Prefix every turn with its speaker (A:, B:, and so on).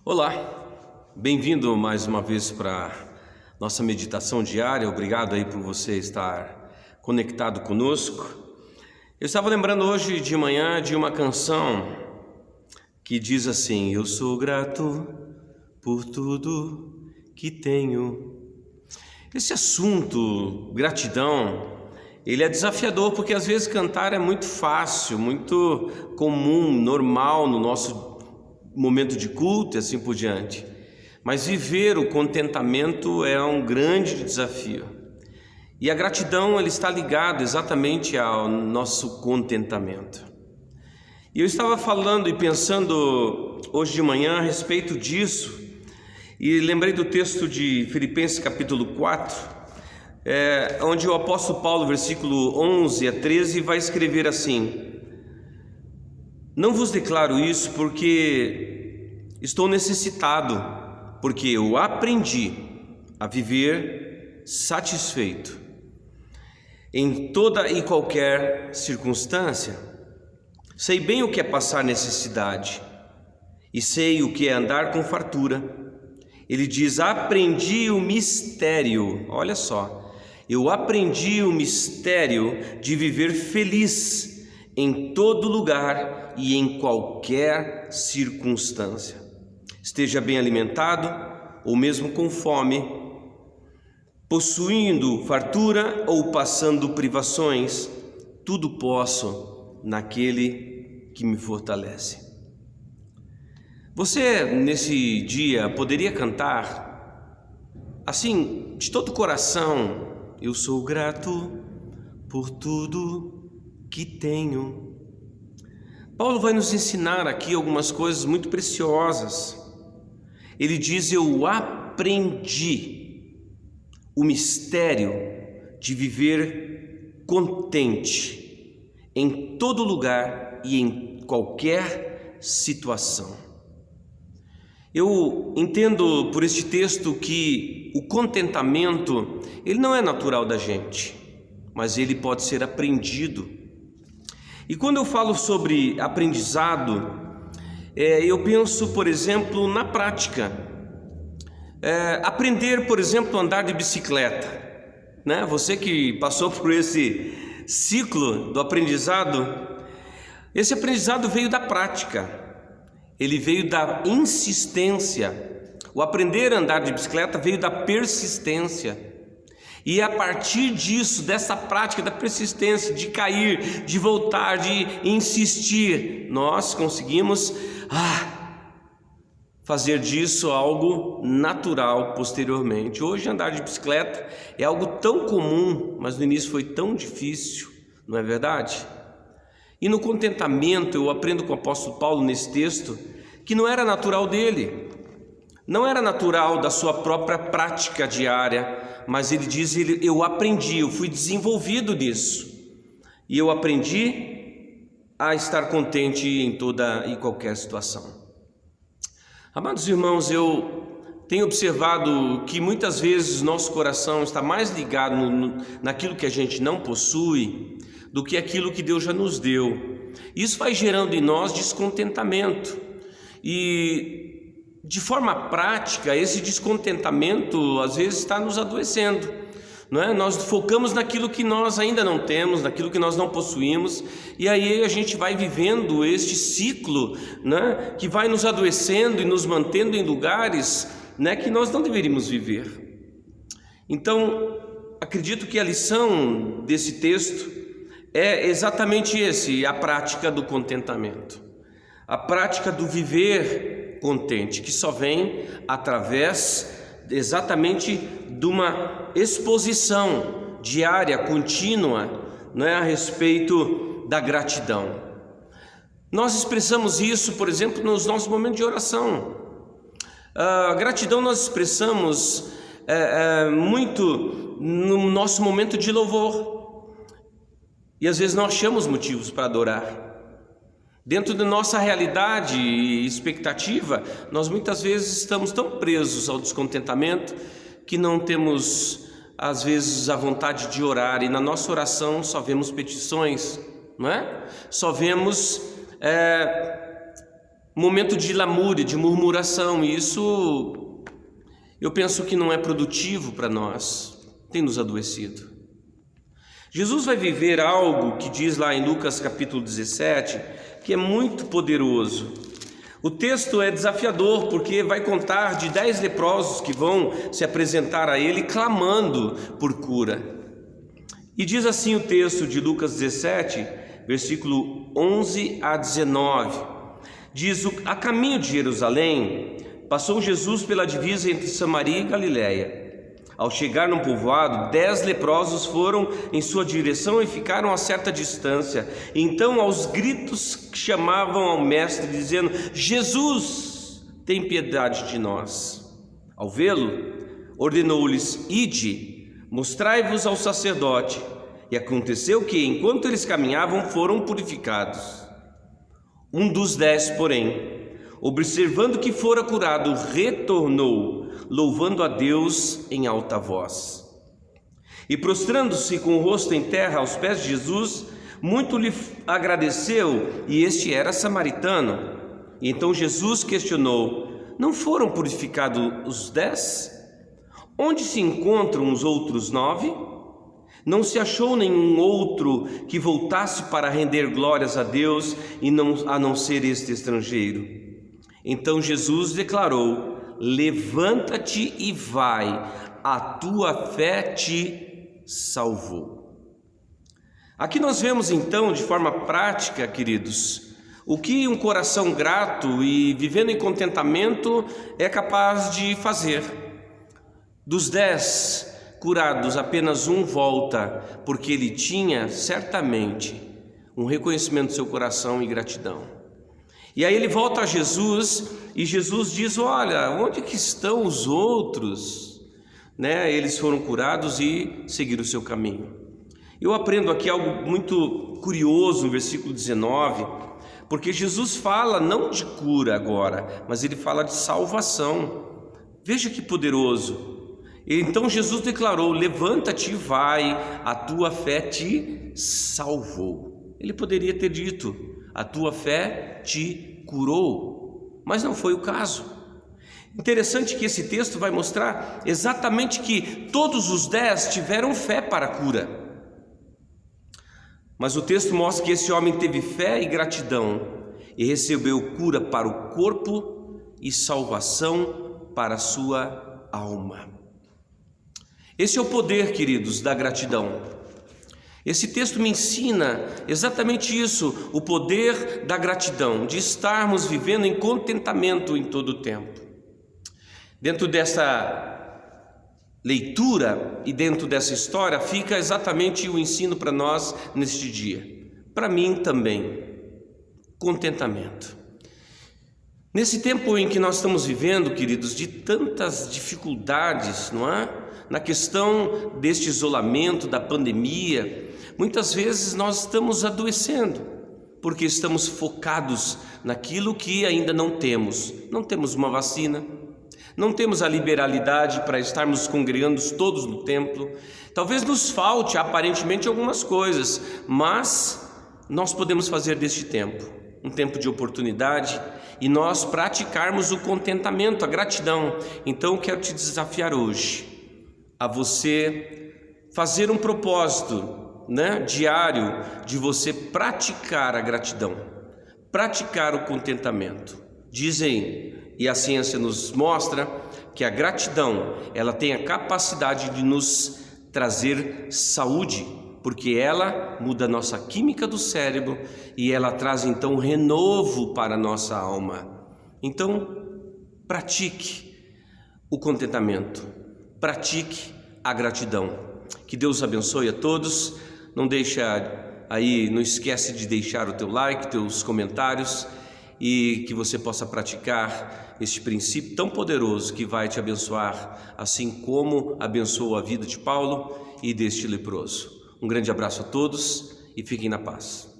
A: Olá, bem-vindo mais uma vez para nossa meditação diária. Obrigado aí por você estar conectado conosco. Eu estava lembrando hoje de manhã de uma canção que diz assim: eu sou grato por tudo que tenho. Esse assunto, gratidão, ele é desafiador porque às vezes cantar é muito fácil, muito comum, normal no nosso momento de culto e assim por diante. Mas viver o contentamento é um grande desafio. E a gratidão ele está ligado exatamente ao nosso contentamento. E eu estava falando e pensando hoje de manhã a respeito disso, e lembrei do texto de Filipenses capítulo 4, onde o apóstolo Paulo, versículo 11 a 13, vai escrever assim: não vos declaro isso porque estou necessitado, porque eu aprendi a viver satisfeito em toda e qualquer circunstância. Sei bem o que é passar necessidade e sei o que é andar com fartura. Ele diz: aprendi o mistério, olha só, eu aprendi o mistério de viver feliz em todo lugar e em qualquer circunstância. Esteja bem alimentado ou mesmo com fome, possuindo fartura ou passando privações, tudo posso naquele que me fortalece. Você nesse dia poderia cantar assim de todo o coração: eu sou grato por tudo que tenho. Paulo vai nos ensinar aqui algumas coisas muito preciosas. Ele diz: eu aprendi o mistério de viver contente em todo lugar e em qualquer situação. Eu entendo por este texto que o contentamento, ele não é natural da gente, mas ele pode ser aprendido. E quando eu falo sobre aprendizado, eu penso, por exemplo, na prática. Aprender, por exemplo, a andar de bicicleta, né? Você que passou por esse ciclo do aprendizado, esse aprendizado veio da prática, ele veio da insistência. O aprender a andar de bicicleta veio da persistência. E a partir disso, dessa prática da persistência, de cair, de voltar, de insistir, nós conseguimos fazer disso algo natural posteriormente. Hoje andar de bicicleta é algo tão comum, mas no início foi tão difícil, não é verdade? E no contentamento eu aprendo com o apóstolo Paulo nesse texto que não era natural dele, não era natural da sua própria prática diária, mas ele diz: eu aprendi, eu fui desenvolvido nisso, e eu aprendi a estar contente em toda e qualquer situação. Amados irmãos, eu tenho observado que muitas vezes nosso coração está mais ligado naquilo que a gente não possui do que aquilo que Deus já nos deu. Isso vai gerando em nós descontentamento, e de forma prática, esse descontentamento às vezes está nos adoecendo, não é? Nós focamos naquilo que nós ainda não temos, naquilo que nós não possuímos, e aí a gente vai vivendo este ciclo, né, que vai nos adoecendo e nos mantendo em lugares, né, que nós não deveríamos viver. Então, acredito que a lição desse texto é exatamente a prática do contentamento, a prática do viver contente, que só vem através exatamente de uma exposição diária, contínua, não é, a respeito da gratidão. Nós expressamos isso, por exemplo, nos nossos momentos de oração. A gratidão nós expressamos muito no nosso momento de louvor, e às vezes não achamos motivos para adorar. Dentro da nossa realidade e expectativa, nós muitas vezes estamos tão presos ao descontentamento que não temos, às vezes, a vontade de orar, e na nossa oração só vemos petições, não é? Só vemos um momento de lamúria, de murmuração, e isso eu penso que não é produtivo para nós, tem nos adoecido. Jesus vai viver algo que diz lá em Lucas capítulo 17, que é muito poderoso. O texto é desafiador porque vai contar de 10 leprosos que vão se apresentar a ele clamando por cura. E diz assim o texto de Lucas 17, versículo 11 a 19. Diz: a caminho de Jerusalém, passou Jesus pela divisa entre Samaria e Galiléia. Ao chegar num povoado, 10 leprosos foram em sua direção e ficaram a certa distância. Então, aos gritos, chamavam ao mestre, dizendo: Jesus, tem piedade de nós. Ao vê-lo, ordenou-lhes: ide, mostrai-vos ao sacerdote. E aconteceu que, enquanto eles caminhavam, foram purificados. Um dos 10, porém, observando que fora curado, retornou, louvando a Deus em alta voz. E prostrando-se com o rosto em terra aos pés de Jesus, muito lhe agradeceu, e este era samaritano. E então Jesus questionou: não foram purificados os 10? Onde se encontram os outros 9? Não se achou nenhum outro que voltasse para render glórias a Deus, a não ser este estrangeiro. Então Jesus declarou: levanta-te e vai, a tua fé te salvou. Aqui nós vemos então, de forma prática, queridos, o que um coração grato e vivendo em contentamento é capaz de fazer. Dos 10 curados, apenas um volta, porque ele tinha certamente um reconhecimento do seu coração e gratidão. E aí ele volta a Jesus, e Jesus diz: olha, onde que estão os outros? Eles foram curados e seguiram o seu caminho. Eu aprendo aqui algo muito curioso no versículo 19, porque Jesus fala não de cura agora, mas ele fala de salvação. Veja que poderoso. Então Jesus declarou: levanta-te e vai, a tua fé te salvou. Ele poderia ter dito: a tua fé te curou, mas não foi o caso. Interessante que esse texto vai mostrar exatamente que todos os 10 tiveram fé para a cura, mas o texto mostra que esse homem teve fé e gratidão e recebeu cura para o corpo e salvação para a sua alma. Esse é o poder, queridos, da gratidão. Esse texto me ensina exatamente isso, o poder da gratidão, de estarmos vivendo em contentamento em todo o tempo. Dentro dessa leitura e dentro dessa história fica exatamente o ensino para nós neste dia. Para mim também, contentamento. Nesse tempo em que nós estamos vivendo, queridos, de tantas dificuldades, não é? Na questão deste isolamento, da pandemia, muitas vezes nós estamos adoecendo, porque estamos focados naquilo que ainda não temos. Não temos uma vacina, não temos a liberalidade para estarmos congregando todos no templo. Talvez nos falte aparentemente algumas coisas, mas nós podemos fazer deste tempo um tempo de oportunidade e nós praticarmos o contentamento, a gratidão. Então eu quero te desafiar hoje a você fazer um propósito, diário, de você praticar a gratidão, praticar o contentamento. Dizem, e a ciência nos mostra, que a gratidão, ela tem a capacidade de nos trazer saúde, porque ela muda a nossa química do cérebro e ela traz então renovo para a nossa alma. Então, pratique o contentamento, pratique a gratidão. Que Deus abençoe a todos. Não esquece de deixar o teu like, teus comentários, e que você possa praticar este princípio tão poderoso que vai te abençoar, assim como abençoou a vida de Paulo e deste leproso. Um grande abraço a todos e fiquem na paz.